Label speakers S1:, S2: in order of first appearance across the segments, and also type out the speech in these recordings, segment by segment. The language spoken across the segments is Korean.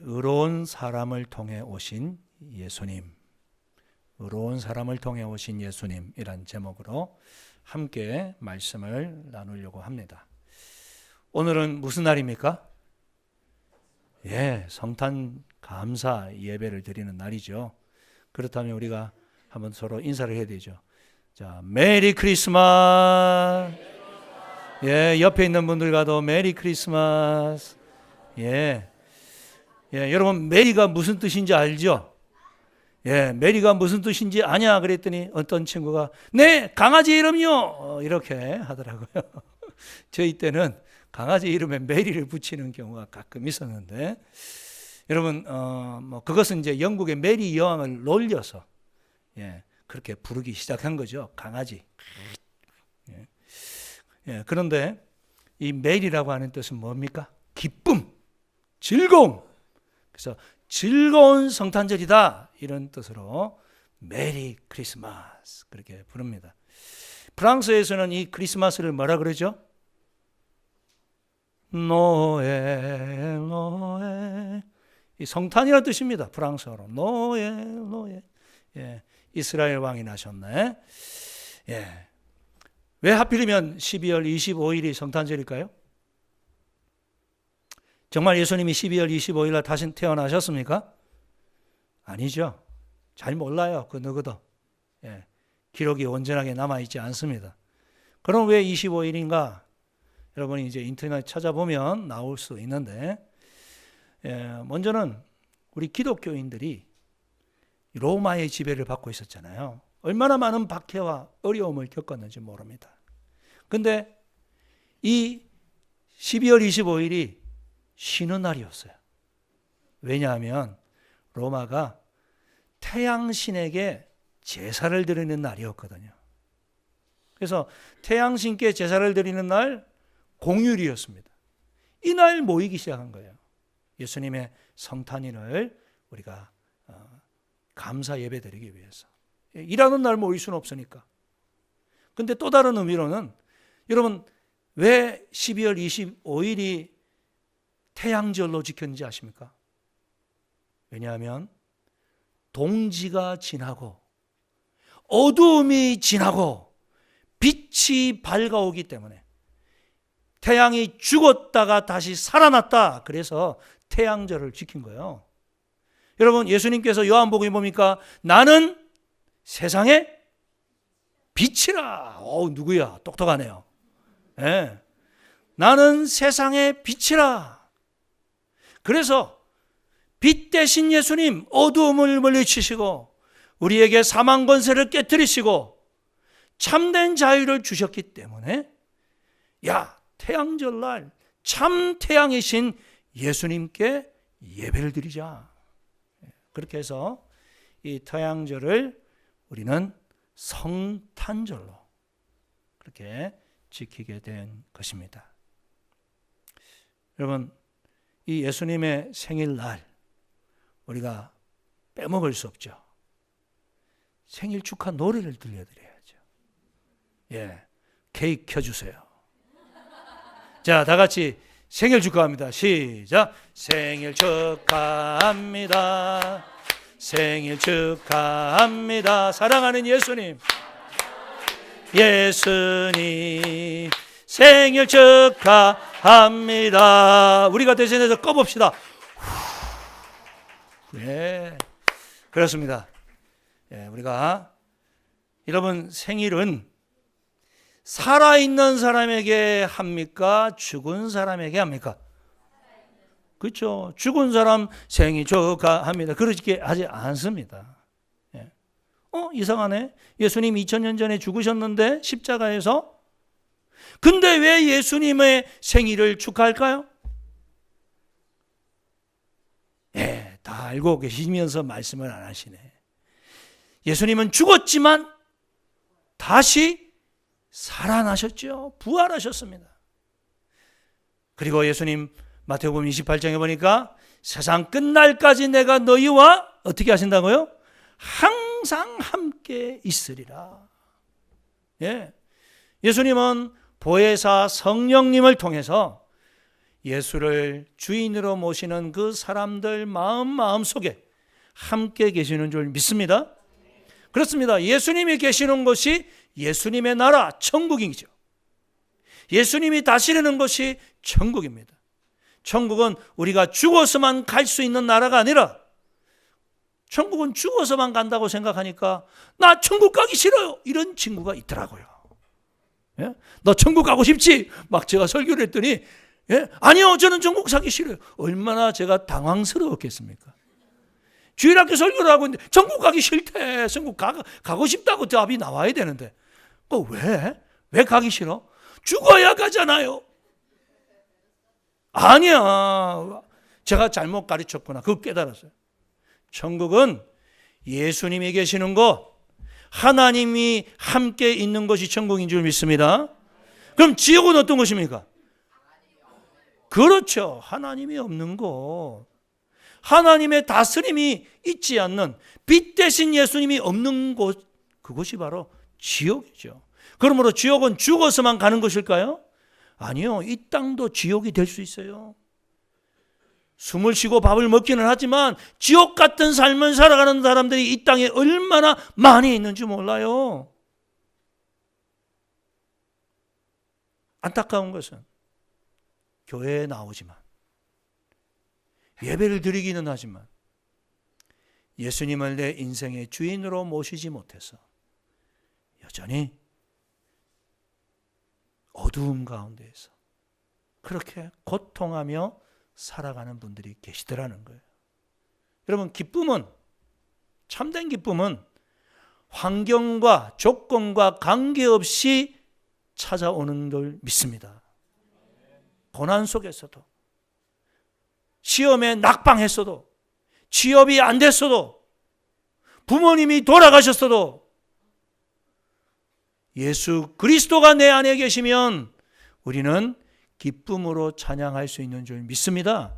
S1: 의로운 사람을 통해 오신 예수님, 의로운 사람을 통해 오신 예수님이란 제목으로 함께 말씀을 나누려고 합니다. 오늘은 무슨 날입니까? 성탄 감사 예배를 드리는 날이죠. 그렇다면 우리가 한번 서로 인사를 해야 되죠. 자, 메리 크리스마스. 옆에 있는 분들과도 메리 크리스마스. 여러분, 메리가 무슨 뜻인지 알죠? 메리가 무슨 뜻인지 아냐 그랬더니 어떤 친구가 네, 강아지 이름이요. 이렇게 하더라고요. 저희 때는 강아지 이름에 메리를 붙이는 경우가 가끔 있었는데, 여러분, 그것은 이제 영국의 메리 여왕을 놀려서 그렇게 부르기 시작한 거죠. 강아지. 그런데 이 메리라고 하는 뜻은 뭡니까? 기쁨, 즐거움. 그래서 즐거운 성탄절이다, 이런 뜻으로 메리 크리스마스 그렇게 부릅니다. 프랑스에서는 이 크리스마스를 뭐라 그러죠? 노엘, 노엘. 이 성탄이라는 뜻입니다. 프랑스어로 노엘, 노엘. 이스라엘 왕이 나셨네. 왜 하필이면 12월 25일이 성탄절일까요? 정말 예수님이 12월 25일 날 다시 태어나셨습니까? 아니죠. 잘 몰라요. 그 누구도. 기록이 온전하게 남아있지 않습니다. 그럼 왜 25일인가? 여러분이 이제 인터넷 찾아보면 나올 수 있는데, 먼저는 우리 기독교인들이 로마의 지배를 받고 있었잖아요. 얼마나 많은 박해와 어려움을 겪었는지 모릅니다. 근데 이 12월 25일이 쉬는 날이었어요. 왜냐하면 로마가 태양신에게 제사를 드리는 날이었거든요. 그래서 태양신께 제사를 드리는 날 공휴일이었습니다. 이날 모이기 시작한 거예요. 예수님의 성탄일을 우리가 감사 예배 드리기 위해서. 일하는 날 모일 수는 없으니까. 근데 또 다른 의미로는, 여러분, 왜 12월 25일이 태양절로 지켰는지 아십니까? 왜냐하면 동지가 지나고 어두움이 지나고 빛이 밝아오기 때문에, 태양이 죽었다가 다시 살아났다, 그래서 태양절을 지킨 거예요. 여러분, 예수님께서 요한복음에 뭡니까? 나는 세상의 빛이라. 누구야? 똑똑하네요. 나는 세상의 빛이라. 그래서 빛 대신 예수님, 어두움을 물리치시고 우리에게 사망 권세를 깨뜨리시고 참된 자유를 주셨기 때문에, 태양절날 참 태양이신 예수님께 예배를 드리자. 그렇게 해서 이 태양절을 우리는 성탄절로 그렇게 지키게 된 것입니다. 여러분, 이 예수님의 생일날 우리가 빼먹을 수 없죠. 생일 축하 노래를 들려드려야죠. 케이크 켜주세요. 자, 다 같이 생일 축하합니다. 시작. 생일 축하합니다. 생일 축하합니다. 사랑하는 예수님, 예수님 생일 축하합니다. 우리가 대신해서 꺼봅시다. 그렇습니다. 우리가, 여러분, 생일은 살아있는 사람에게 합니까? 죽은 사람에게 합니까? 그렇죠. 죽은 사람 생일 축하합니다. 그렇게 하지 않습니다. 이상하네. 예수님 2000년 전에 죽으셨는데, 십자가에서. 근데 왜 예수님의 생일을 축하할까요? 다 알고 계시면서 말씀을 안 하시네. 예수님은 죽었지만 다시 살아나셨죠. 부활하셨습니다. 그리고 예수님 마태복음 28장에 보니까 세상 끝날까지 내가 너희와 어떻게 하신다고요? 항상 함께 있으리라. 예수님은 보혜사 성령님을 통해서 예수를 주인으로 모시는 그 사람들 마음 속에 함께 계시는 줄 믿습니다. 그렇습니다. 예수님이 계시는 곳이 예수님의 나라 천국이죠. 예수님이 다스리는 것이 천국입니다. 천국은 우리가 죽어서만 갈 수 있는 나라가 아니라, 천국은 죽어서만 간다고 생각하니까 나 천국 가기 싫어요 이런 친구가 있더라고요. 예? 너 천국 가고 싶지? 막 제가 설교를 했더니 예? 아니요 저는 천국 가기 싫어요. 얼마나 제가 당황스러웠겠습니까? 주일학교 설교를 하고 있는데 천국 가기 싫대. 천국 가고 싶다고 답이 나와야 되는데 왜? 왜 가기 싫어? 죽어야 가잖아요. 아니야. 제가 잘못 가르쳤구나. 그거 깨달았어요. 천국은 예수님이 계시는 곳, 하나님이 함께 있는 것이 천국인 줄 믿습니다. 그럼 지옥은 어떤 것입니까? 그렇죠. 하나님이 없는 곳. 하나님의 다스림이 있지 않는, 빛 대신 예수님이 없는 곳, 그것이 바로 지옥이죠. 그러므로 지옥은 죽어서만 가는 것일까요? 아니요. 이 땅도 지옥이 될 수 있어요. 숨을 쉬고 밥을 먹기는 하지만 지옥 같은 삶을 살아가는 사람들이 이 땅에 얼마나 많이 있는지 몰라요. 안타까운 것은 교회에 나오지만, 예배를 드리기는 하지만 예수님을 내 인생의 주인으로 모시지 못해서 여전히 어두움 가운데에서 그렇게 고통하며 살아가는 분들이 계시더라는 거예요. 여러분, 기쁨은, 참된 기쁨은 환경과 조건과 관계없이 찾아오는 걸 믿습니다. 고난 속에서도, 시험에 낙방했어도, 취업이 안 됐어도, 부모님이 돌아가셨어도 예수 그리스도가 내 안에 계시면 우리는 기쁨으로 찬양할 수 있는 줄 믿습니다.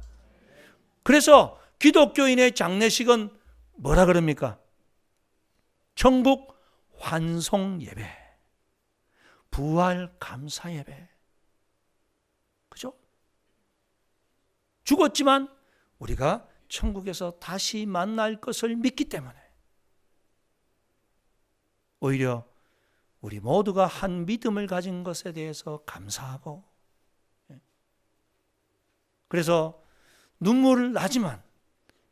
S1: 그래서 기독교인의 장례식은 뭐라 그럽니까? 천국 환송 예배, 부활 감사 예배. 그죠? 죽었지만 우리가 천국에서 다시 만날 것을 믿기 때문에 오히려 우리 모두가 한 믿음을 가진 것에 대해서 감사하고, 그래서 눈물을 나지만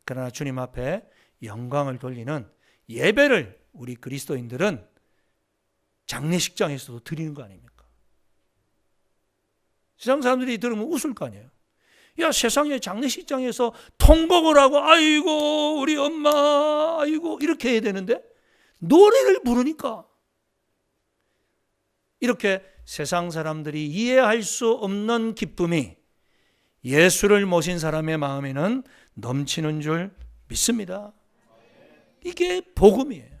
S1: 그러나 주님 앞에 영광을 돌리는 예배를 우리 그리스도인들은 장례식장에서도 드리는 거 아닙니까? 세상 사람들이 들으면 웃을 거 아니에요. 야, 세상에 장례식장에서 통곡을 하고 아이고 우리 엄마 아이고 이렇게 해야 되는데 노래를 부르니까 이렇게 세상 사람들이 이해할 수 없는 기쁨이 예수를 모신 사람의 마음에는 넘치는 줄 믿습니다. 이게 복음이에요.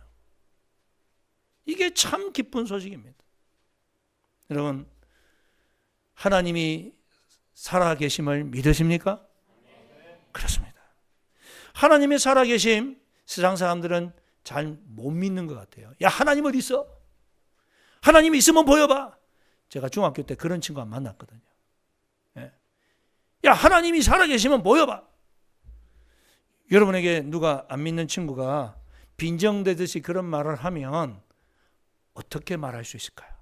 S1: 이게 참 기쁜 소식입니다. 여러분, 하나님이 살아계심을 믿으십니까? 그렇습니다. 하나님의 살아계심, 세상 사람들은 잘 못 믿는 것 같아요. 야, 하나님 어디 있어? 하나님이 있으면 보여봐. 제가 중학교 때 그런 친구 한 만났거든요. 야, 하나님이 살아계시면 보여봐. 여러분에게 누가 안 믿는 친구가 빈정대듯이 그런 말을 하면 어떻게 말할 수 있을까요?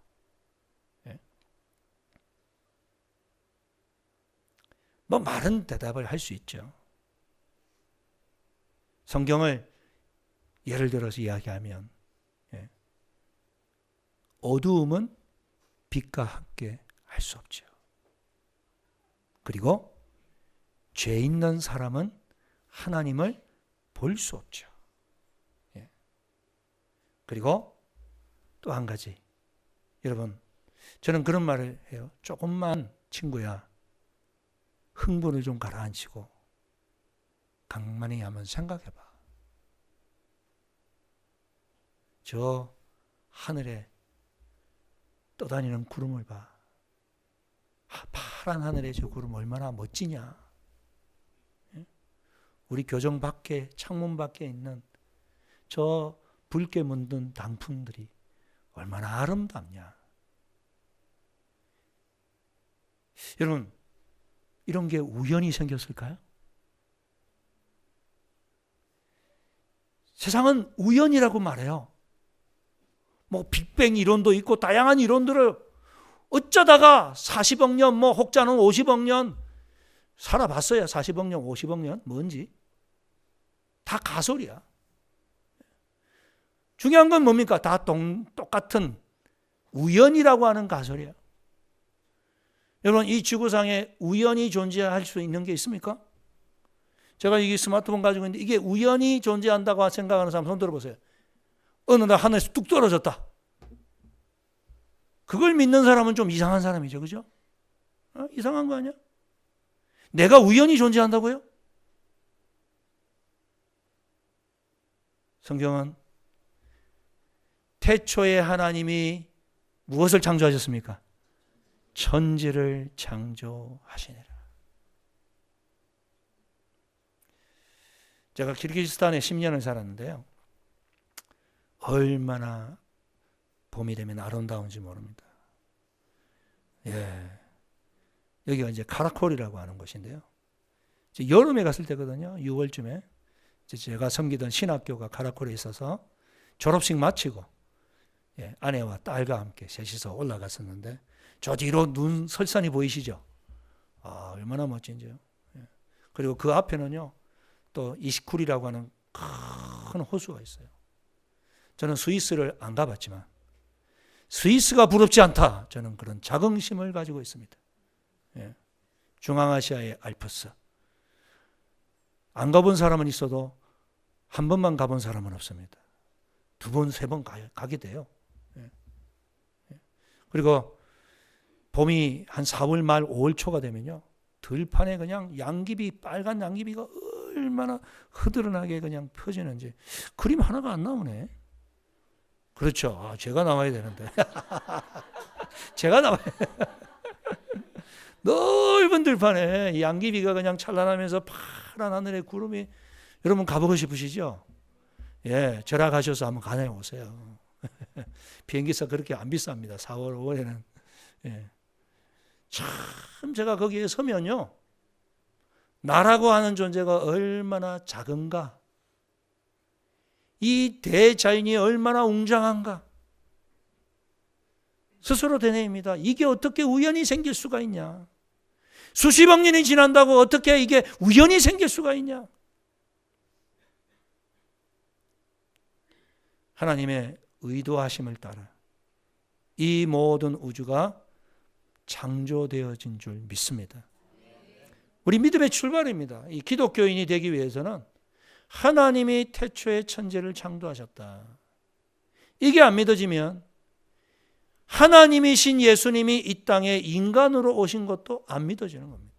S1: 뭐 말은 대답을 할 수 있죠. 성경을 예를 들어서 이야기하면 어두움은 빛과 함께 할 수 없죠. 그리고 죄 있는 사람은 하나님을 볼 수 없죠. 그리고 또 한 가지, 여러분, 저는 그런 말을 해요. 조금만 친구야, 흥분을 좀 가라앉히고 가만히 한번 생각해봐. 저 하늘에 떠다니는 구름을 봐. 파란 하늘에 저 구름 얼마나 멋지냐. 우리 교정 밖에, 창문 밖에 있는 저 붉게 물든 단풍들이 얼마나 아름답냐. 여러분, 이런 게 우연히 생겼을까요? 세상은 우연이라고 말해요. 뭐 빅뱅 이론도 있고 다양한 이론들을 어쩌다가 40억 년, 뭐 혹자는 50억 년 살아봤어야 40억 년, 50억 년 뭔지 다 가설이야. 중요한 건 뭡니까? 다 똑같은 우연이라고 하는 가설이야. 여러분, 이 지구상에 우연히 존재할 수 있는 게 있습니까? 제가 이 스마트폰 가지고 있는데 이게 우연히 존재한다고 생각하는 사람 손 들어보세요. 어느 날 하늘에서 뚝 떨어졌다. 그걸 믿는 사람은 좀 이상한 사람이죠. 그죠? 이상한 거 아니야? 내가 우연히 존재한다고요? 성경은 태초에 하나님이 무엇을 창조하셨습니까? 천지를 창조하시니라. 제가 키르기스탄에 10년을 살았는데요. 얼마나 봄이 되면 아름다운지 모릅니다. 예. 여기가 이제 카라콜이라고 하는 곳인데요. 여름에 갔을 때거든요. 6월쯤에. 제가 섬기던 신학교가 카라콜에 있어서 졸업식 마치고 아내와 딸과 함께 셋이서 올라갔었는데 저 뒤로 눈 설산이 보이시죠? 얼마나 멋진지요. 그리고 그 앞에는요. 또 이시쿨이라고 하는 큰 호수가 있어요. 저는 스위스를 안 가봤지만 스위스가 부럽지 않다. 저는 그런 자긍심을 가지고 있습니다. 중앙아시아의 알프스. 안 가본 사람은 있어도 한 번만 가본 사람은 없습니다. 2번, 3번 가게 돼요. 그리고 봄이 한 4월 말 5월 초가 되면요. 들판에 그냥 양귀비, 빨간 양귀비가 얼마나 흐드러나게 그냥 펴지는지. 그림 하나가 안 나오네. 그렇죠. 제가 나와야 되는데. 제가 나와야 넓은 들판에 양귀비가 그냥 찬란하면서 파란 하늘에 구름이. 여러분 가보고 싶으시죠? 예, 절약하셔서 한번 다녀오세요. 비행기값 그렇게 안 비쌉니다. 4월, 5월에는. 예. 참 제가 거기에 서면요. 나라고 하는 존재가 얼마나 작은가. 이 대자연이 얼마나 웅장한가. 스스로 되뇌입니다. 이게 어떻게 우연히 생길 수가 있냐. 수십억 년이 지난다고 어떻게 이게 우연히 생길 수가 있냐. 하나님의 의도하심을 따라 이 모든 우주가 창조되어진 줄 믿습니다. 우리 믿음의 출발입니다. 이 기독교인이 되기 위해서는 하나님이 태초에 천지를 창조하셨다. 이게 안 믿어지면 하나님이신 예수님이 이 땅에 인간으로 오신 것도 안 믿어지는 겁니다.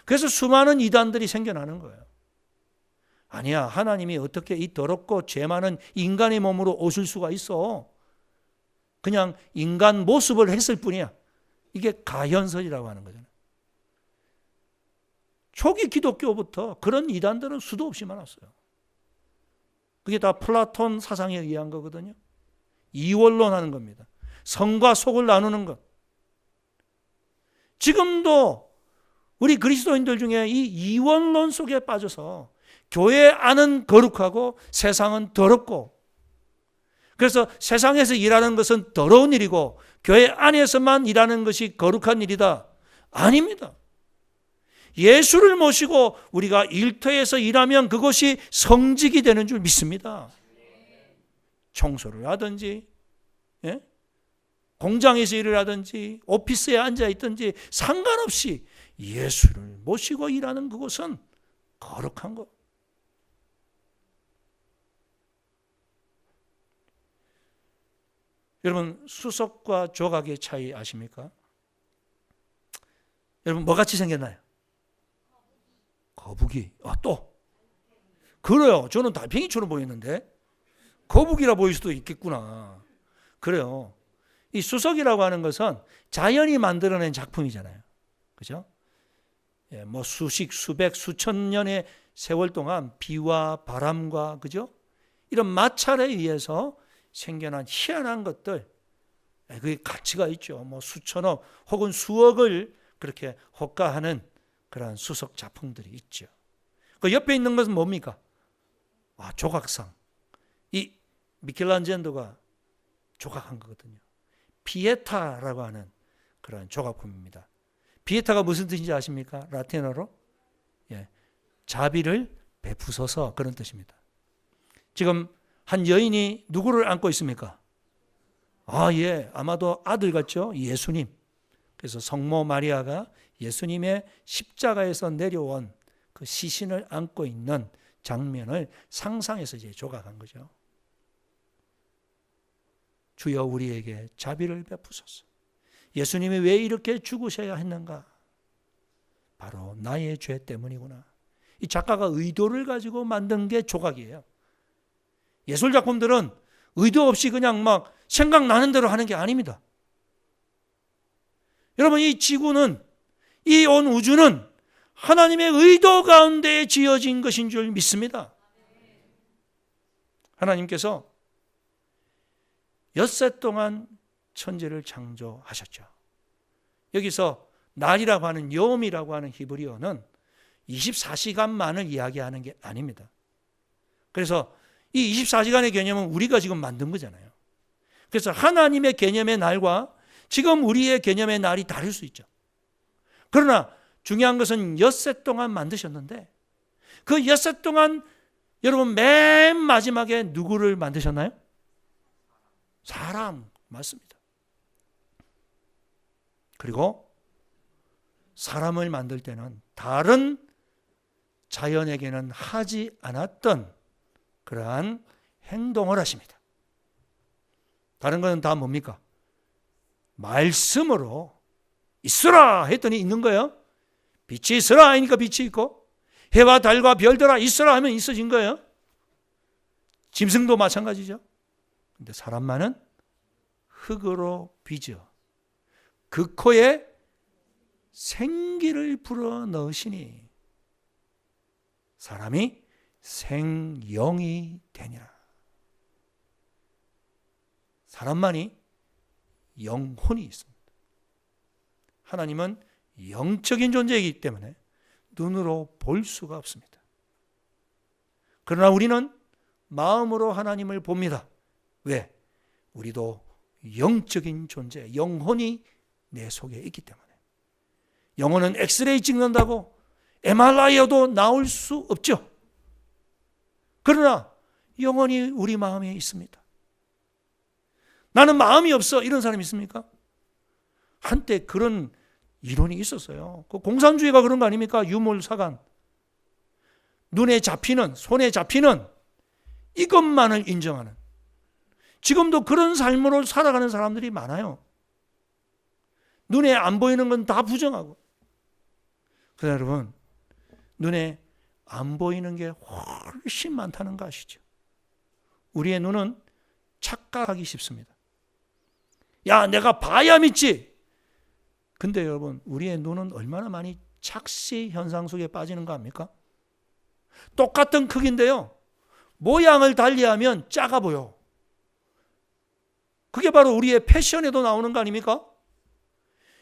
S1: 그래서 수많은 이단들이 생겨나는 거예요. 아니야, 하나님이 어떻게 이 더럽고 죄 많은 인간의 몸으로 오실 수가 있어. 그냥 인간 모습을 했을 뿐이야. 이게 가현설이라고 하는 거잖아요. 초기 기독교부터 그런 이단들은 수도 없이 많았어요. 그게 다 플라톤 사상에 의한 거거든요. 이원론 하는 겁니다. 성과 속을 나누는 것. 지금도 우리 그리스도인들 중에 이 이원론 속에 빠져서 교회 안은 거룩하고 세상은 더럽고, 그래서 세상에서 일하는 것은 더러운 일이고 교회 안에서만 일하는 것이 거룩한 일이다. 아닙니다. 예수를 모시고 우리가 일터에서 일하면 그것이 성직이 되는 줄 믿습니다. 청소를 하든지, 공장에서 일을 하든지, 오피스에 앉아 있든지 상관없이 예수를 모시고 일하는 그것은 거룩한 것. 여러분, 수석과 조각의 차이 아십니까? 여러분, 뭐같이 생겼나요? 거북이. 또. 그래요. 저는 달팽이처럼 보이는데 거북이라 보일 수도 있겠구나. 그래요. 이 수석이라고 하는 것은 자연이 만들어낸 작품이잖아요. 그죠? 뭐 수십, 수백, 수천 년의 세월 동안 비와 바람과, 그죠? 이런 마찰에 의해서 생겨난 희한한 것들, 그게 가치가 있죠. 뭐 수천억 혹은 수억을 그렇게 호가하는 그러한 수석 작품들이 있죠. 그 옆에 있는 것은 뭡니까? 조각상. 이 미켈란젤로가 조각한 거거든요. 피에타라고 하는 그런 조각품입니다. 피에타가 무슨 뜻인지 아십니까? 라틴어로 자비를 베푸소서, 그런 뜻입니다. 지금 한 여인이 누구를 안고 있습니까? 아마도 아들 같죠? 예수님. 그래서 성모 마리아가 예수님의 십자가에서 내려온 그 시신을 안고 있는 장면을 상상해서 이제 조각한 거죠. 주여 우리에게 자비를 베푸소서. 예수님이 왜 이렇게 죽으셔야 했는가? 바로 나의 죄 때문이구나. 이 작가가 의도를 가지고 만든 게 조각이에요. 예술 작품들은 의도 없이 그냥 막 생각나는 대로 하는 게 아닙니다. 여러분, 이 지구는, 이 온 우주는 하나님의 의도 가운데 지어진 것인 줄 믿습니다. 하나님께서 엿새 동안 천지를 창조하셨죠. 여기서 날이라고 하는 여음이라고 하는 히브리어는 24시간만을 이야기하는 게 아닙니다. 그래서 이 24시간의 개념은 우리가 지금 만든 거잖아요. 그래서 하나님의 개념의 날과 지금 우리의 개념의 날이 다를 수 있죠. 그러나 중요한 것은 엿새 동안 만드셨는데, 그 엿새 동안 여러분 맨 마지막에 누구를 만드셨나요? 사람. 맞습니다. 그리고 사람을 만들 때는 다른 자연에게는 하지 않았던 그러한 행동을 하십니다. 다른 것은 다 뭡니까? 말씀으로 있으라 했더니 있는 거예요. 빛이 있으라 하니까 빛이 있고, 해와 달과 별들아 있으라 하면 있어진 거예요. 짐승도 마찬가지죠. 근데 사람만은 흙으로 빚어 그 코에 생기를 불어 넣으시니 사람이 생영이 되니라. 사람만이 영혼이 있습니다. 하나님은 영적인 존재이기 때문에 눈으로 볼 수가 없습니다. 그러나 우리는 마음으로 하나님을 봅니다. 왜? 우리도 영적인 존재, 영혼이 내 속에 있기 때문에. 영혼은 엑스레이 찍는다고 MRI여도 나올 수 없죠. 그러나 영혼이 우리 마음에 있습니다. 나는 마음이 없어, 이런 사람이 있습니까? 한때 그런 이론이 있었어요. 그 공산주의가 그런 거 아닙니까? 유물사관. 눈에 잡히는, 손에 잡히는 이것만을 인정하는. 지금도 그런 삶으로 살아가는 사람들이 많아요. 눈에 안 보이는 건 다 부정하고. 그래서 여러분, 눈에 안 보이는 게 훨씬 많다는 거 아시죠? 우리의 눈은 착각하기 쉽습니다. 야, 내가 봐야 믿지. 근데 여러분, 우리의 눈은 얼마나 많이 착시 현상 속에 빠지는 거 압니까? 똑같은 크기인데요, 모양을 달리하면 작아 보여. 그게 바로 우리의 패션에도 나오는 거 아닙니까?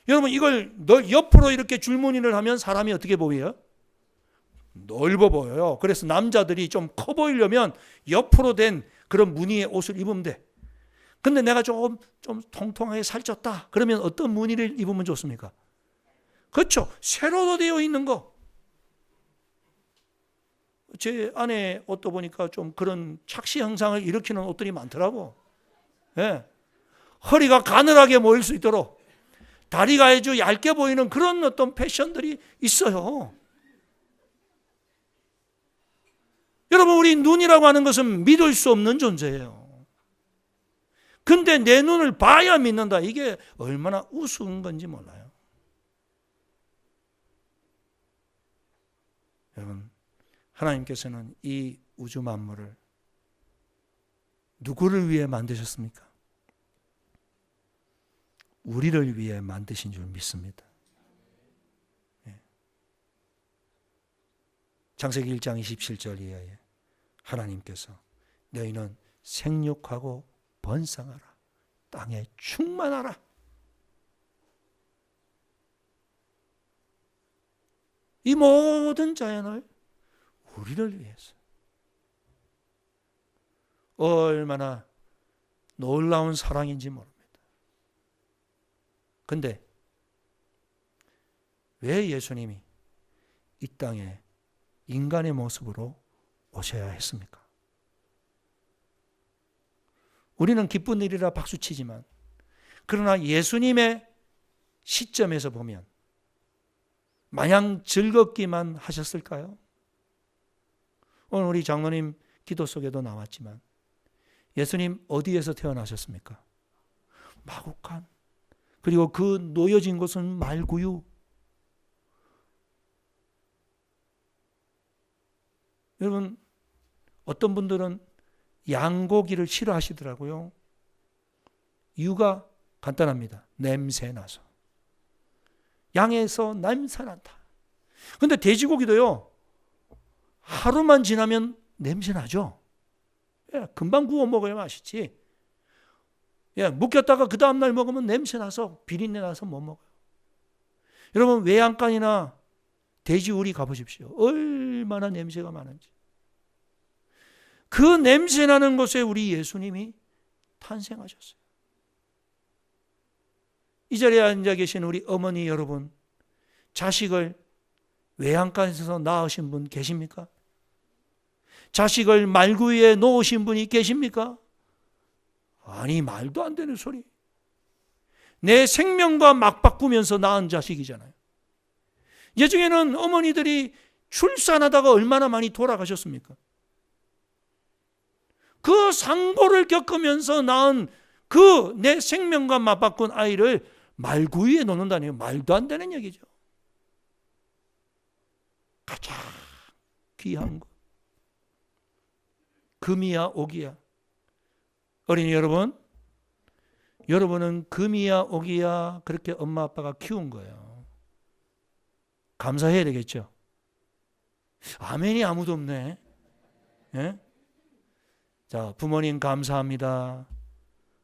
S1: 여러분, 이걸 옆으로 이렇게 줄무늬를 하면 사람이 어떻게 보여요? 넓어 보여요. 그래서 남자들이 좀 커 보이려면 옆으로 된 그런 무늬의 옷을 입으면 돼. 근데 내가 좀 통통하게 살쪘다. 그러면 어떤 무늬를 입으면 좋습니까? 그렇죠. 세로로 되어 있는 거. 제 아내 옷도 보니까 좀 그런 착시 현상을 일으키는 옷들이 많더라고. 예. 허리가 가늘하게 모일 수 있도록 다리가 아주 얇게 보이는 그런 어떤 패션들이 있어요. 여러분, 우리 눈이라고 하는 것은 믿을 수 없는 존재예요. 근데 내 눈을 봐야 믿는다. 이게 얼마나 우스운 건지 몰라요. 여러분, 하나님께서는 이 우주 만물을 누구를 위해 만드셨습니까? 우리를 위해 만드신 줄 믿습니다. 창세기 1장 27절 이하에 하나님께서 너희는 생육하고 번성하라, 땅에 충만하라. 이 모든 자연을 우리를 위해서. 얼마나 놀라운 사랑인지 모릅니다. 근데 왜 예수님이 이 땅에 인간의 모습으로 오셔야 했습니까? 우리는 기쁜 일이라 박수치지만, 그러나 예수님의 시점에서 보면 마냥 즐겁기만 하셨을까요? 오늘 우리 장로님 기도 속에도 나왔지만 예수님 어디에서 태어나셨습니까? 마국간. 그리고 그 놓여진 곳은 말구유. 여러분, 어떤 분들은 양고기를 싫어하시더라고요. 이유가 간단합니다. 냄새나서. 양에서 냄새난다. 근데 돼지고기도요, 하루만 지나면 냄새나죠. 예, 금방 구워 먹어야 맛있지. 예, 묵혔다가 그 다음날 먹으면 냄새나서 비린내 나서 못 먹어요. 여러분, 외양간이나 돼지 우리 가보십시오. 얼마나 냄새가 많은지. 그 냄새나는 곳에 우리 예수님이 탄생하셨어요. 이 자리에 앉아 계신 우리 어머니 여러분, 자식을 외양간에서 낳으신 분 계십니까? 자식을 말구유에 놓으신 분이 계십니까? 아니, 말도 안 되는 소리. 내 생명과 맞바꾸면서 낳은 자식이잖아요. 예중에는 어머니들이 출산하다가 얼마나 많이 돌아가셨습니까? 그 상고를 겪으면서 낳은 그 내 생명과 맞바꾼 아이를 말구유에 놓는다니 말도 안 되는 얘기죠. 가장 귀한 것. 금이야 옥이야. 어린이 여러분, 여러분은 금이야 옥이야 그렇게 엄마 아빠가 키운 거예요. 감사해야 되겠죠. 아멘이 아무도 없네. 예? 자, 부모님 감사합니다.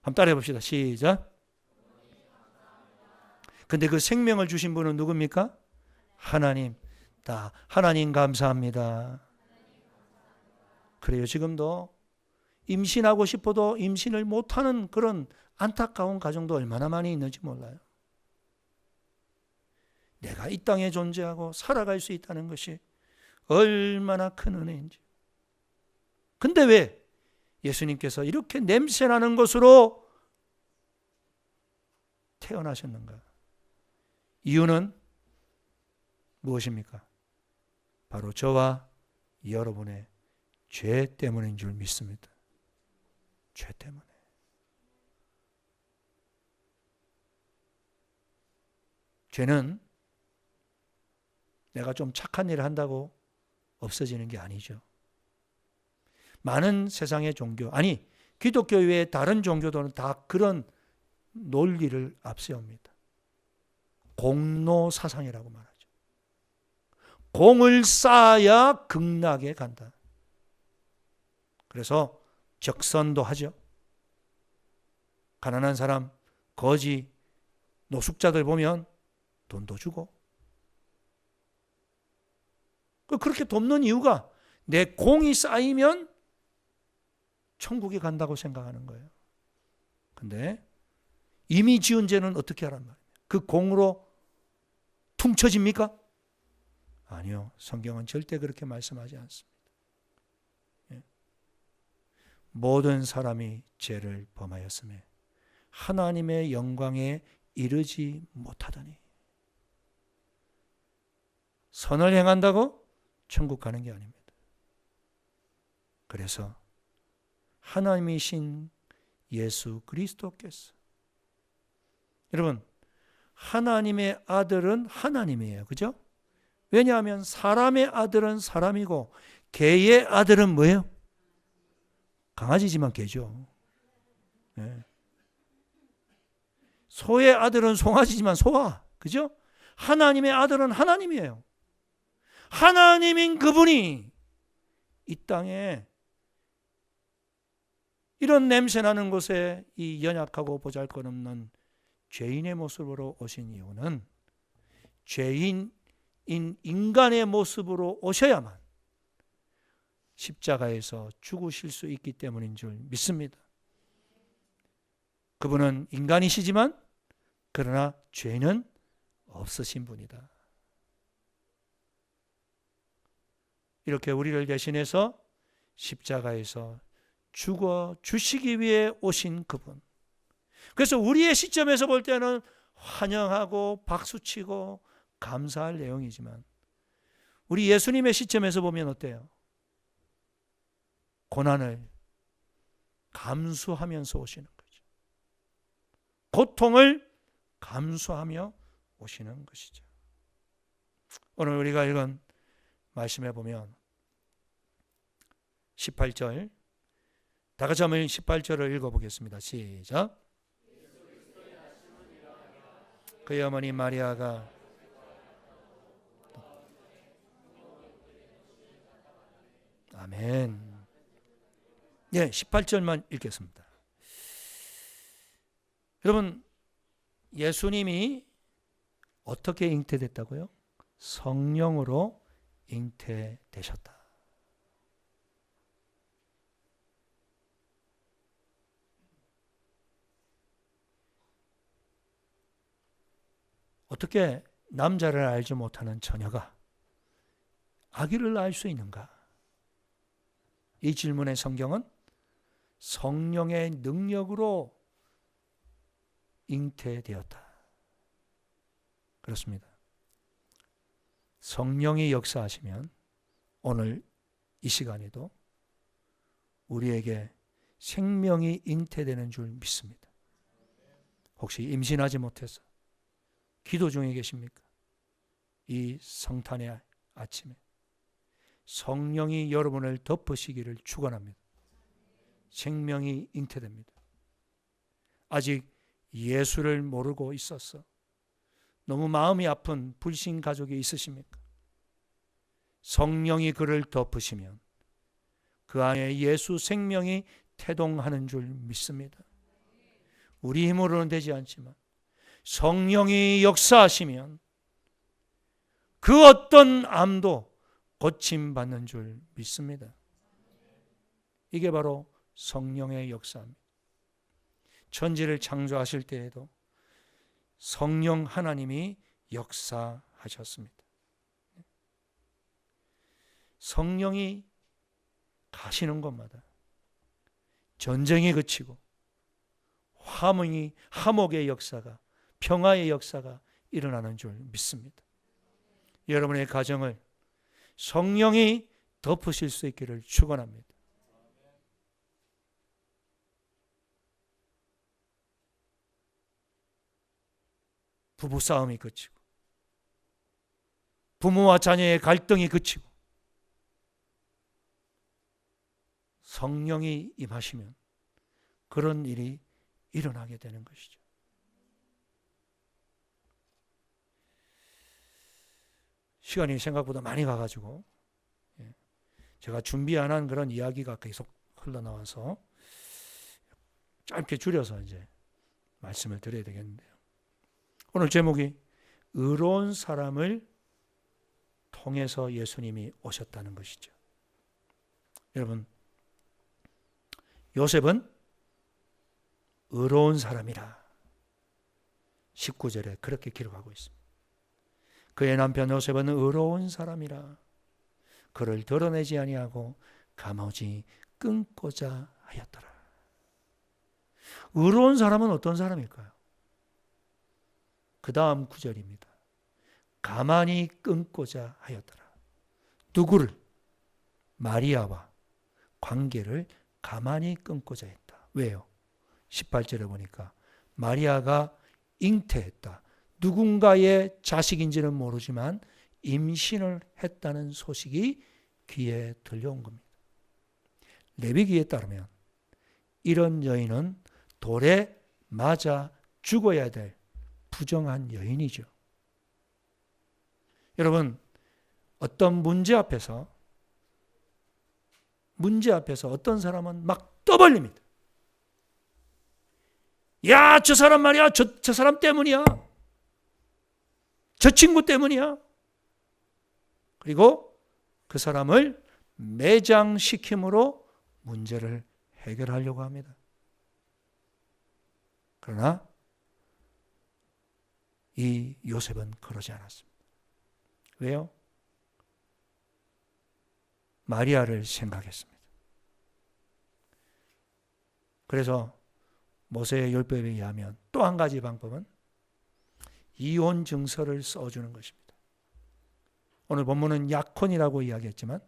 S1: 한번 따라해 봅시다. 시작. 근데 그 생명을 주신 분은 누굽니까? 하나님. 다 하나님 감사합니다. 그래요. 지금도 임신하고 싶어도 임신을 못하는 그런 안타까운 가정도 얼마나 많이 있는지 몰라요. 내가 이 땅에 존재하고 살아갈 수 있다는 것이 얼마나 큰 은혜인지. 근데 왜 예수님께서 이렇게 냄새나는 것으로 태어나셨는가? 이유는 무엇입니까? 바로 저와 여러분의 죄 때문인 줄 믿습니다. 죄 때문에. 죄는 내가 좀 착한 일을 한다고 없어지는 게 아니죠. 많은 세상의 종교, 아니 기독교 외의 다른 종교들은 다 그런 논리를 앞세웁니다. 공로 사상이라고 말하죠. 공을 쌓아야 극락에 간다. 그래서 적선도 하죠. 가난한 사람, 거지, 노숙자들 보면 돈도 주고. 그렇게 돕는 이유가 내 공이 쌓이면 천국에 간다고 생각하는 거예요. 근데 이미 지은 죄는 어떻게 하란 말이에요? 그 공으로 퉁쳐집니까? 아니요. 성경은 절대 그렇게 말씀하지 않습니다. 예. 모든 사람이 죄를 범하였으며 하나님의 영광에 이르지 못하더니. 선을 행한다고 천국 가는 게 아닙니다. 그래서 하나님이신 예수 그리스도께서, 여러분, 하나님의 아들은 하나님이에요. 그죠? 왜냐하면 사람의 아들은 사람이고 개의 아들은 뭐예요? 강아지지만 개죠. 네. 소의 아들은 송아지지만 소아. 그죠? 하나님의 아들은 하나님이에요. 하나님인 그분이 이 땅에 이런 냄새나는 곳에 이 연약하고 보잘것없는 죄인의 모습으로 오신 이유는 죄인 인간의 모습으로 오셔야만 십자가에서 죽으실 수 있기 때문인 줄 믿습니다. 그분은 인간이시지만 그러나 죄는 없으신 분이다. 이렇게 우리를 대신해서 십자가에서 죽어 주시기 위해 오신 그분. 그래서 우리의 시점에서 볼 때는 환영하고 박수치고 감사할 내용이지만 우리 예수님의 시점에서 보면 어때요? 고난을 감수하면서 오시는 거죠. 고통을 감수하며 오시는 것이죠. 오늘 우리가 읽은 말씀해 보면 18절, 다 같이 한번 18절을 읽어보겠습니다. 시작. 그의 어머니 마리아가 아멘. 예, 18절만 읽겠습니다. 여러분, 예수님이 어떻게 잉태됐다고요? 성령으로 잉태되셨다. 어떻게 남자를 알지 못하는 처녀가 아기를 알 수 있는가? 이 질문의 성경은 성령의 능력으로 잉태되었다. 그렇습니다. 성령이 역사하시면 오늘 이 시간에도 우리에게 생명이 잉태되는 줄 믿습니다. 혹시 임신하지 못해서 기도 중에 계십니까? 이 성탄의 아침에 성령이 여러분을 덮으시기를 축원합니다. 생명이 잉태됩니다. 아직 예수를 모르고 있었어. 너무 마음이 아픈 불신 가족이 있으십니까? 성령이 그를 덮으시면 그 안에 예수 생명이 태동하는 줄 믿습니다. 우리 힘으로는 되지 않지만 성령이 역사하시면 그 어떤 암도 고침받는 줄 믿습니다. 이게 바로 성령의 역사입니다. 천지를 창조하실 때에도 성령 하나님이 역사하셨습니다. 성령이 가시는 곳마다 전쟁이 그치고 화목의 역사가, 평화의 역사가 일어나는 줄 믿습니다. 여러분의 가정을 성령이 덮으실 수 있기를 축원합니다. 부부싸움이 그치고 부모와 자녀의 갈등이 그치고 성령이 임하시면 그런 일이 일어나게 되는 것이죠. 시간이 생각보다 많이 가가지고 제가 준비 안 한 그런 이야기가 계속 흘러나와서 짧게 줄여서 이제 말씀을 드려야 되겠는데요. 오늘 제목이 의로운 사람을 통해서 예수님이 오셨다는 것이죠. 여러분, 요셉은 의로운 사람이라 19절에 그렇게 기록하고 있습니다. 그의 남편 요셉은 의로운 사람이라 그를 드러내지 아니하고 감오지 끊고자 하였더라. 의로운 사람은 어떤 사람일까요? 그 다음 구절입니다. 가만히 끊고자 하였더라. 누구를? 마리아와 관계를 가만히 끊고자 했다. 왜요? 18절에 보니까 마리아가 잉태했다. 누군가의 자식인지는 모르지만 임신을 했다는 소식이 귀에 들려온 겁니다. 레위기에 따르면 이런 여인은 돌에 맞아 죽어야 될 부정한 여인이죠. 여러분, 어떤 문제 앞에서 어떤 사람은 막 떠벌립니다. 야, 저 사람 말이야. 저 사람 때문이야. 저 친구 때문이야. 그리고 그 사람을 매장시킴으로 문제를 해결하려고 합니다. 그러나 이 요셉은 그러지 않았습니다. 왜요? 마리아를 생각했습니다. 그래서 모세의 율법에 의하면 또 한 가지 방법은 이혼 증서를 써주는 것입니다. 오늘 본문은 약혼이라고 이야기했지만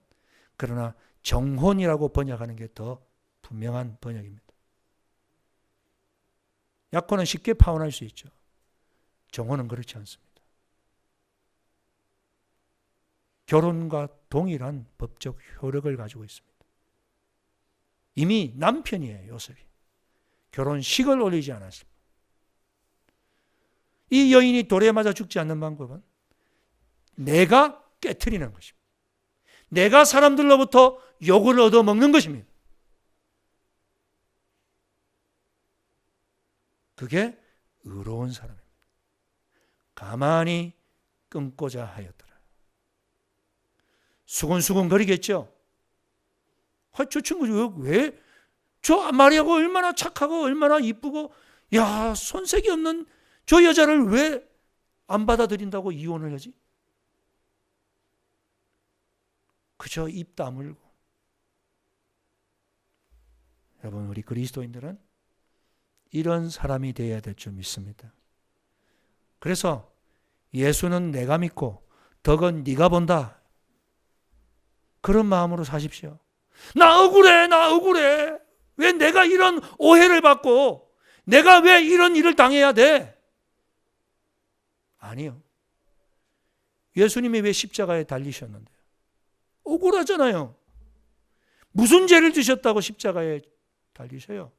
S1: 그러나 정혼이라고 번역하는 게 더 분명한 번역입니다. 약혼은 쉽게 파혼할 수 있죠. 정혼은 그렇지 않습니다. 결혼과 동일한 법적 효력을 가지고 있습니다. 이미 남편이에요, 요셉이. 결혼식을 올리지 않았습니다. 이 여인이 돌에 맞아 죽지 않는 방법은 내가 깨트리는 것입니다. 내가 사람들로부터 욕을 얻어먹는 것입니다. 그게 의로운 사람입니다. 가만히 끊고자 하였더라. 수근수근 거리겠죠. 저 친구 왜? 저 마리아가 얼마나 착하고 얼마나 이쁘고 야 손색이 없는 저 여자를 왜 안 받아들인다고 이혼을 하지? 그저 입 다물고. 여러분 우리 그리스도인들은 이런 사람이 되어야 될 줄 믿습니다. 그래서 예수는 내가 믿고 덕은 네가 본다. 그런 마음으로 사십시오. 나 억울해. 왜 내가 이런 오해를 받고 내가 왜 이런 일을 당해야 돼? 아니요. 예수님이 왜 십자가에 달리셨는데요? 억울하잖아요. 무슨 죄를 지셨다고 십자가에 달리셔요?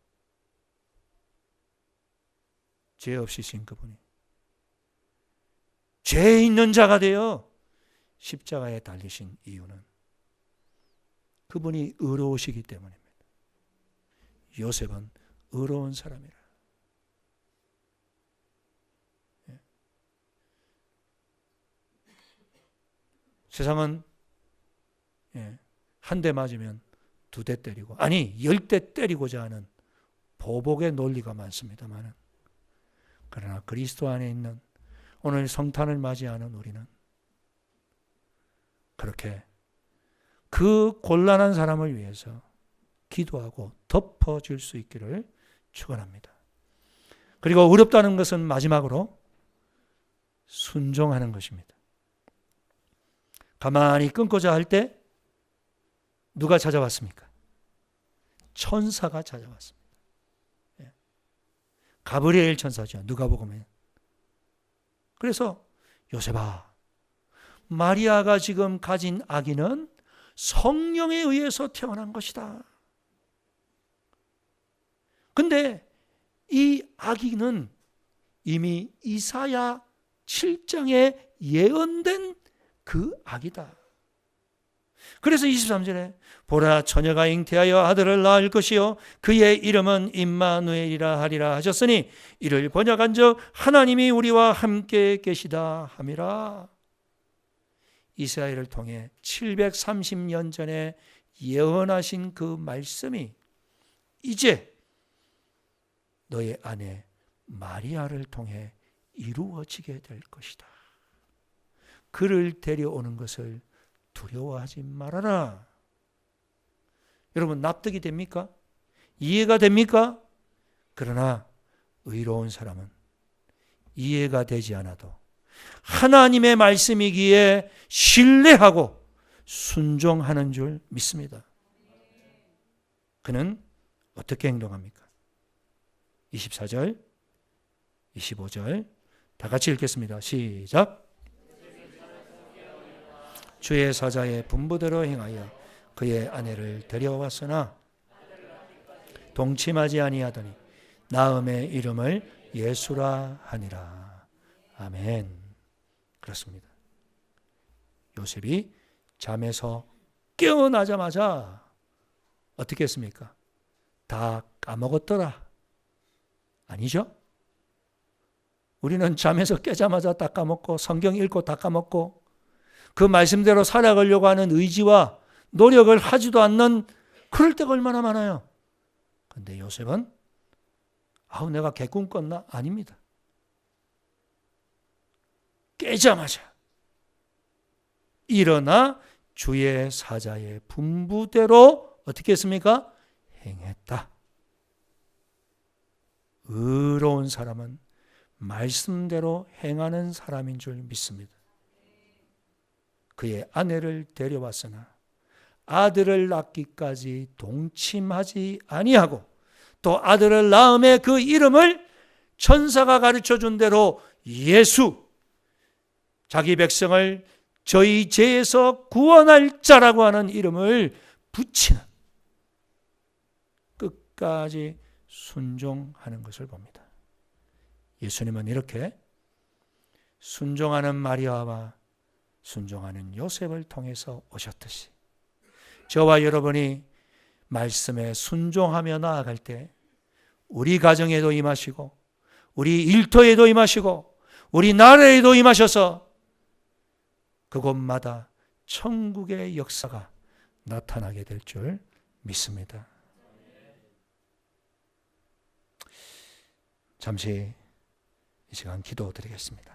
S1: 죄 없으신 그분이 죄 있는 자가 되어 십자가에 달리신 이유는 그분이 의로우시기 때문입니다. 요셉은 의로운 사람이라. 세상은 한 대 맞으면 2대 때리고, 아니 10대 때리고자 하는 보복의 논리가 많습니다만, 그러나 그리스도 안에 있는 오늘 성탄을 맞이하는 우리는 그렇게 그 곤란한 사람을 위해서 기도하고 덮어줄 수 있기를 축원합니다. 그리고 어렵다는 것은 마지막으로 순종하는 것입니다. 가만히 끊고자 할 때 누가 찾아왔습니까? 천사가 찾아왔습니다. 가브리엘 천사죠. 누가복음에. 그래서 요셉아, 마리아가 지금 가진 아기는 성령에 의해서 태어난 것이다. 근데 이 아기는 이미 이사야 7장에 예언된 그 아기다. 그래서 23절에 보라 처녀가 잉태하여 아들을 낳을 것이요 그의 이름은 임마누엘이라 하리라 하셨으니 이를 번역한즉 하나님이 우리와 함께 계시다 함이라. 이스라엘을 통해 730년 전에 예언하신 그 말씀이 이제 너의 아내 마리아를 통해 이루어지게 될 것이다. 그를 데려오는 것을 두려워하지 말아라. 여러분 납득이 됩니까? 이해가 됩니까? 그러나 의로운 사람은 이해가 되지 않아도 하나님의 말씀이기에 신뢰하고 순종하는 줄 믿습니다. 그는 어떻게 행동합니까? 24절, 25절 다 같이 읽겠습니다. 시작. 주의 사자의 분부대로 행하여 그의 아내를 데려왔으나 동침하지 아니하더니 나음의 이름을 예수라 하니라. 아멘. 그렇습니다. 요셉이 잠에서 깨어나자마자 어떻게 했습니까? 다 까먹었더라. 아니죠? 우리는 잠에서 깨자마자 다 까먹고 성경 읽고 다 까먹고 그 말씀대로 살아가려고 하는 의지와 노력을 하지도 않는 그럴 때가 얼마나 많아요. 그런데 요셉은 내가 개꿈 꿨나? 아닙니다. 깨자마자 일어나 주의 사자의 분부대로 어떻게 했습니까? 행했다. 의로운 사람은 말씀대로 행하는 사람인 줄 믿습니다. 그의 아내를 데려왔으나 아들을 낳기까지 동침하지 아니하고 또 아들을 낳음에 그 이름을 천사가 가르쳐준 대로 예수, 자기 백성을 저희 죄에서 구원할 자라고 하는 이름을 붙이는, 끝까지 순종하는 것을 봅니다. 예수님은 이렇게 순종하는 마리아와 순종하는 요셉을 통해서 오셨듯이 저와 여러분이 말씀에 순종하며 나아갈 때 우리 가정에도 임하시고 우리 일터에도 임하시고 우리 나라에도 임하셔서 그곳마다 천국의 역사가 나타나게 될 줄 믿습니다. 잠시 이 시간 기도드리겠습니다.